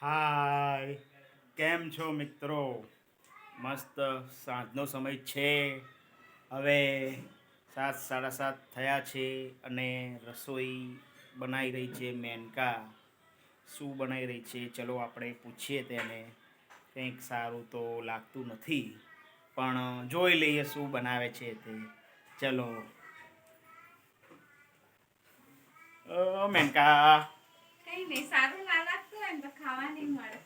હાય, કેમ છો મિત્રો? મસ્ત સાંજનો સમય છે. હવે 7:30 થયા છે અને રસોઈ બનાવી રહી છે મેનકા. શું બનાવી રહી છે ચલો આપણે પૂછીએ તેને. કંઈક સારું તો લાગતું નથી, પણ જોઈ લઈએ શું બનાવે છે તે. ચલો મેનકા, કઈ નહીં, સારું ના લાગતું હોય ને તો ખાવા નહીં મળે.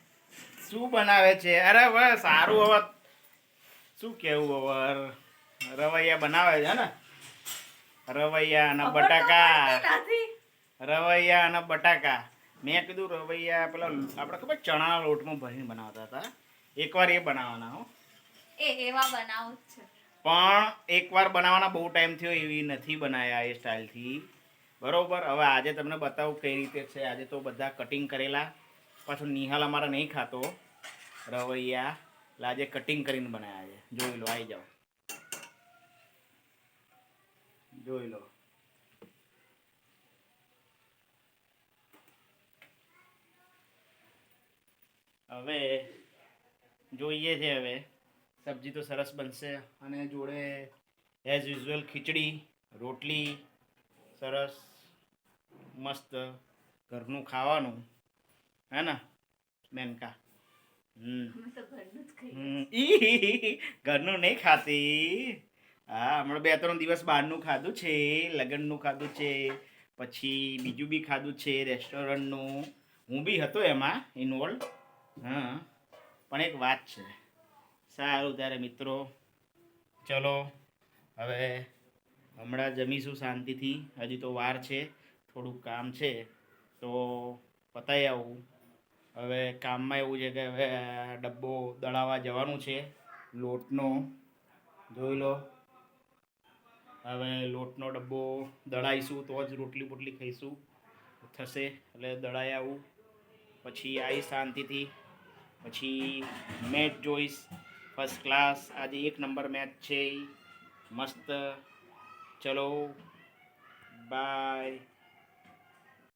શું બનાવે છે? અરે હવે સારું, હવે શું કેવું? હવે રવૈયા બનાવે છે ને, રવૈયા અને ખબર તો બટાકા. પડતી નથી. રવૈયા અને બટાકા. મેં કીધું રવૈયા પેલા આપણે ખબર ચણાના લોટમાં ભરીને બનાવતા હતા, એકવાર એ બનાવવાના હો. એવા બનાવું જ છે. પણ એકવાર બનાવવાના બહુ ટાઈમ થયો, એવી નથી બનાવ્યા એ સ્ટાઇલથી. બરોબર, હવે આજે તમને બતાવું કઈ રીતે છે. આજે તો બધા કટિંગ કરેલા. પાછું નિહાલ અમારા નહીં ખાતો રવૈયા, એટલે આજે કટિંગ કરીને બનાવ્યા છે. જોઈ લો, આવી જાઓ, જોઈ લો. હવે જોઈએ છે, હવે સબ્જી તો સરસ બનશે અને જોડે એઝ યુઝ્યુઅલ ખીચડી, રોટલી, સરસ મસ્ત ઘરનું ખાવાનું, હે ને મેનકા? અમે તો ઘરનું જ ખાઈએ. ઘરનું નહીં ખાતી. હા, હમણાં 2-3 દિવસ બહારનું ખાધું છે, લગ્નનું ખાધું છે, પછી બીજું બી ખાધું છે રેસ્ટોરન્ટનું. હું બી હતો એમાં ઇન્વોલ્વ. હા, પણ એક વાત છે. સારું ત્યારે મિત્રો, ચલો હવે હમણાં જમીશું શાંતિથી. હજી તો વાર છે, થોડુંક કામ છે તો પતાવી આવું. હવે કામમાં એવું છે કે હવે ડબ્બો દળાવવા જવાનું છે લોટનો. જોઈ લો, હવે લોટનો ડબ્બો દળાવીશું તો જ રોટલી બોટલી ખાઈશું થશે. એટલે દળાઈ આવું, પછી આવી શાંતિથી, પછી મેચ જોઈશ ફર્સ્ટ ક્લાસ. આજે 1 નંબર મેચ છે, મસ્ત. ચલો બાય.